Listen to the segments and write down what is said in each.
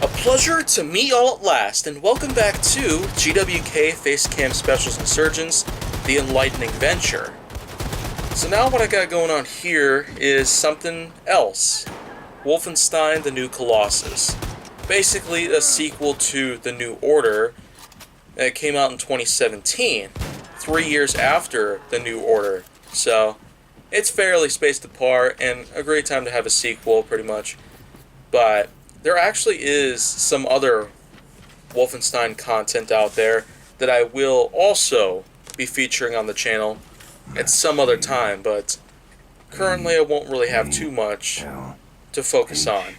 A pleasure to meet y'all at last, and welcome back to GWK Facecam Specials Insurgence, the Enlightening venture. So now what I got going on here is something else. Wolfenstein: The New Colossus. Basically a sequel to The New Order that came out in 2017, 3 years after The New Order. So it's fairly spaced apart and a great time to have a sequel, pretty much. But there actually is some other Wolfenstein content out there that I will also be featuring on the channel at some other time, but currently I won't really have too much to focus on.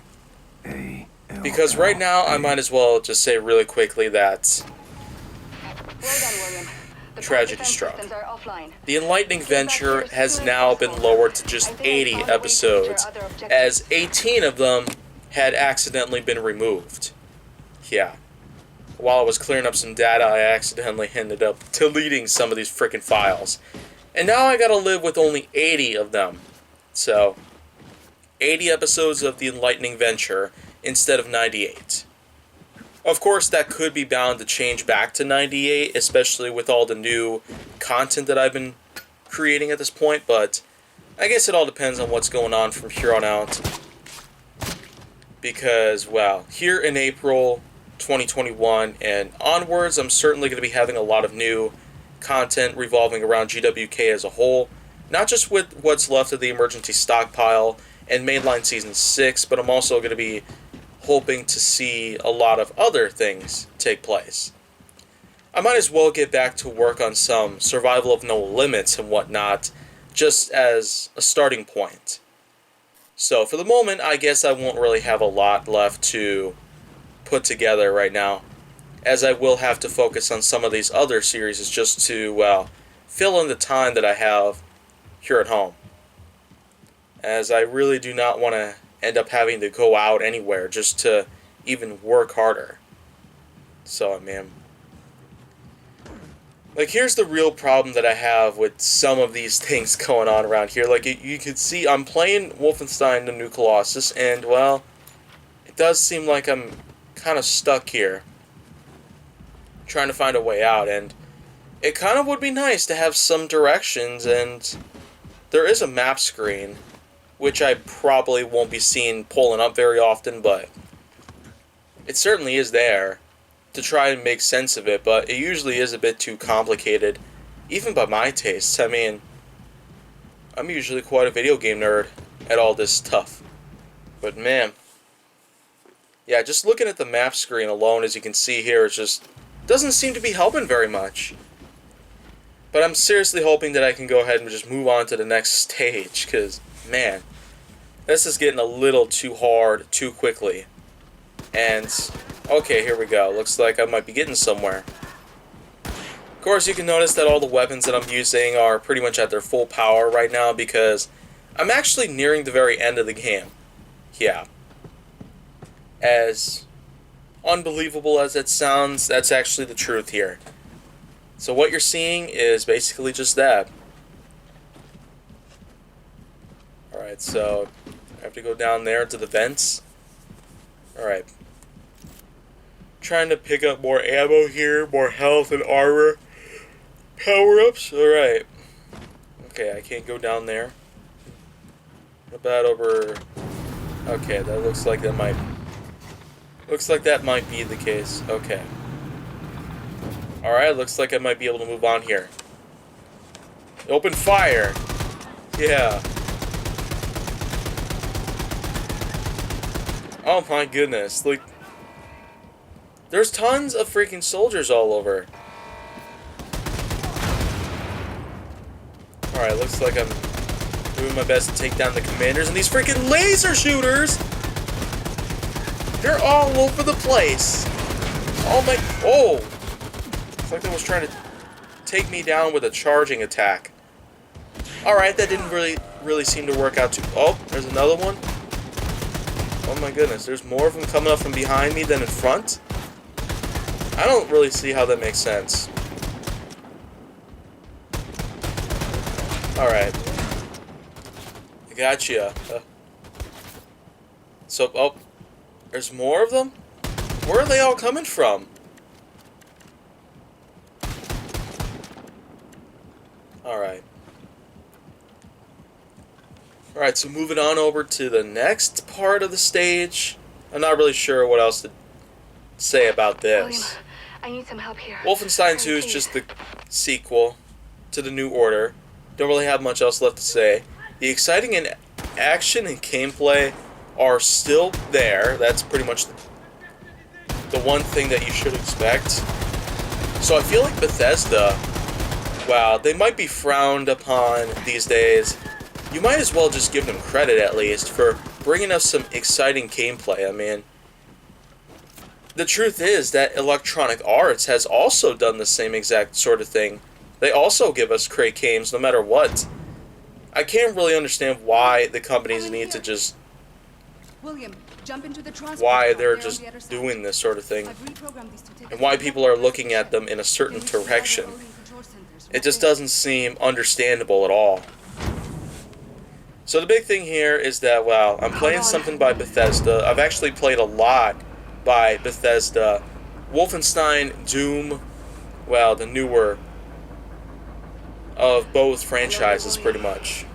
Because right now I might as well just say really quickly that tragedy struck. The Enlightening venture has now been lowered to just 80 episodes, as 18 of them had accidentally been removed. Yeah. While I was clearing up some data, I accidentally ended up deleting some of these freaking files. And now I gotta live with only 80 of them. So, 80 episodes of the Enlightening venture instead of 98. Of course, that could be bound to change back to 98, especially with all the new content that I've been creating at this point, but I guess it all depends on what's going on from here on out. Because, well, here in April 2021 and onwards, I'm certainly going to be having a lot of new content revolving around GWK as a whole. Not just with what's left of the emergency stockpile and Mainline Season 6, but I'm also going to be hoping to see a lot of other things take place. I might as well get back to work on some Survival of No Limits and whatnot, just as a starting point. So for the moment, I guess I won't really have a lot left to put together right now, as I will have to focus on some of these other series just to, well, fill in the time that I have here at home. As I really do not want to end up having to go out anywhere just to even work harder. So, man. Like, here's the real problem that I have with some of these things going on around here. Like, you can see I'm playing Wolfenstein: The New Colossus, and, well, it does seem like I'm kind of stuck here, trying to find a way out, and it kind of would be nice to have some directions, and there is a map screen, which I probably won't be seeing pulling up very often, but it certainly is there to try and make sense of it, but it usually is a bit too complicated, even by my tastes. I mean, I'm usually quite a video game nerd at all this stuff, but man, yeah, just looking at the map screen alone, as you can see here, it just doesn't seem to be helping very much. But I'm seriously hoping that I can go ahead and just move on to the next stage, because, man, this is getting a little too hard too quickly. And okay, here we go. Looks like I might be getting somewhere. Of course, you can notice that all the weapons that I'm using are pretty much at their full power right now because I'm actually nearing the very end of the game. Yeah. As unbelievable as it sounds, that's actually the truth here. So what you're seeing is basically just that. Alright, so I have to go down there to the vents. Alright. Trying to pick up more ammo here, more health and armor. Power-ups? Alright. Okay, I can't go down there. What about over... Okay, that looks like that might... Looks like that might be the case. Okay. Alright, looks like I might be able to move on here. Open fire! Yeah. Oh my goodness, like, there's tons of freaking soldiers all over. Alright, looks like I'm doing my best to take down the commanders, and these freaking laser shooters! They're all over the place! Oh my... Oh! It's like they was trying to take me down with a charging attack. Alright, that didn't really seem to work out too... Oh, there's another one. Oh my goodness, there's more of them coming up from behind me than in front? I don't really see how that makes sense. Alright. I gotcha. So, oh, there's more of them? Where are they all coming from? Alright. Alright, so moving on over to the next part of the stage. I'm not really sure what else to say about this. William, I need some help here. Wolfenstein 2 is just the sequel to the New Order. Don't really have much else left to say. The exciting and action and gameplay are still there. That's pretty much the one thing that you should expect. So I feel like Bethesda, wow, they might be frowned upon these days. You might as well just give them credit, at least, for bringing us some exciting gameplay. I mean, the truth is that Electronic Arts has also done the same exact sort of thing. They also give us great games no matter what. I can't really understand why the companies need to just... William, jump into the why they're just doing this sort of thing. And why people are looking at them in a certain direction. It just doesn't seem understandable at all. So the big thing here is that, well, I'm playing something by Bethesda. I've actually played a lot by Bethesda. Wolfenstein, Doom, well, the newer of both franchises, pretty much.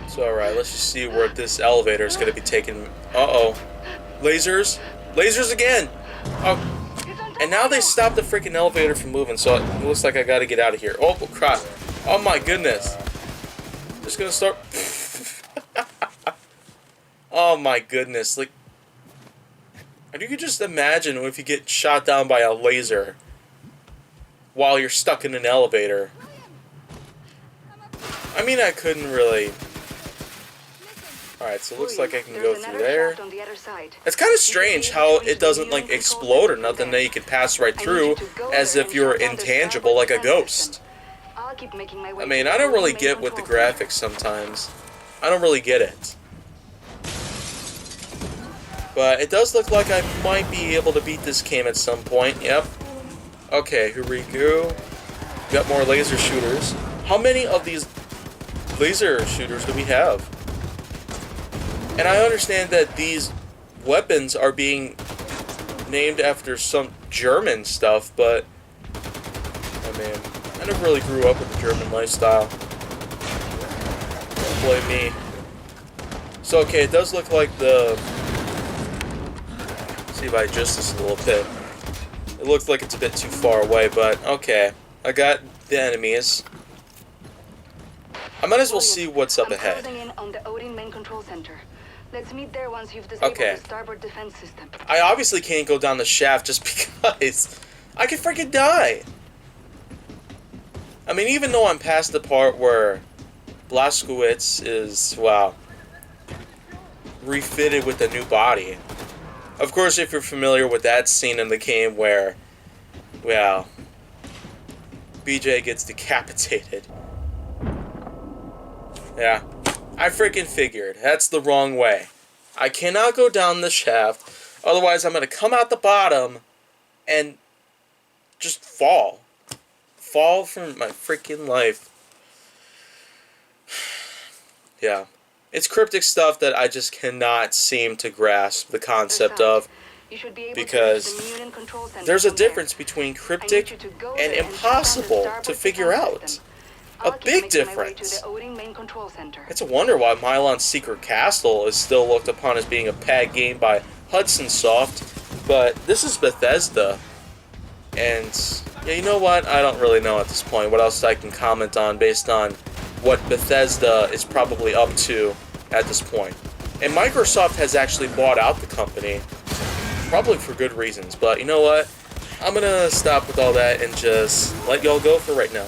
So, alright, let's just see where this elevator is going to be taking... Uh-oh. Lasers? Lasers again! Oh, and now they stopped the freaking elevator from moving, so it looks like I got to get out of here. Oh, crap. Oh, my goodness. Just going to start... Oh, my goodness. Like, and you could just imagine if you get shot down by a laser while you're stuck in an elevator. I mean, I couldn't really... Alright, so it looks like I can go through there. It's kind of strange how it doesn't, like, explode or nothing that you can pass right through as if you're intangible like a ghost. I mean, I don't really get with the graphics sometimes. I don't really get it. But it does look like I might be able to beat this game at some point. Yep. Okay, here we go. Got more laser shooters. How many of these laser shooters do we have? And I understand that these weapons are being named after some German stuff, but... I mean, I never really grew up with the German lifestyle. Don't blame me. So, okay, it does look like the... See if I adjust this a little bit. It looks like it's a bit too far away, but okay. I got the enemies. I might as well see what's up ahead. Let's meet there once you've disabled Okay. the starboard defense system. I obviously can't go down the shaft just because I could freaking die. I mean, even though I'm past the part where Blazkowicz is, wow, refitted with a new body. Of course, if you're familiar with that scene in the game where, well, BJ gets decapitated. Yeah, I freaking figured. That's the wrong way. I cannot go down the shaft, otherwise I'm going to come out the bottom and just fall. Fall from my freaking life. Yeah. It's cryptic stuff that I just cannot seem to grasp the concept of, because there's a difference between cryptic and impossible to figure out. A big difference. It's a wonder why Milon's Secret Castle is still looked upon as being a bad game by Hudson Soft, but this is Bethesda, and yeah, you know what? I don't really know at this point what else I can comment on based on what Bethesda is probably up to at this point. And Microsoft has actually bought out the company, probably for good reasons, but you know what? I'm gonna stop with all that and just let y'all go for right now.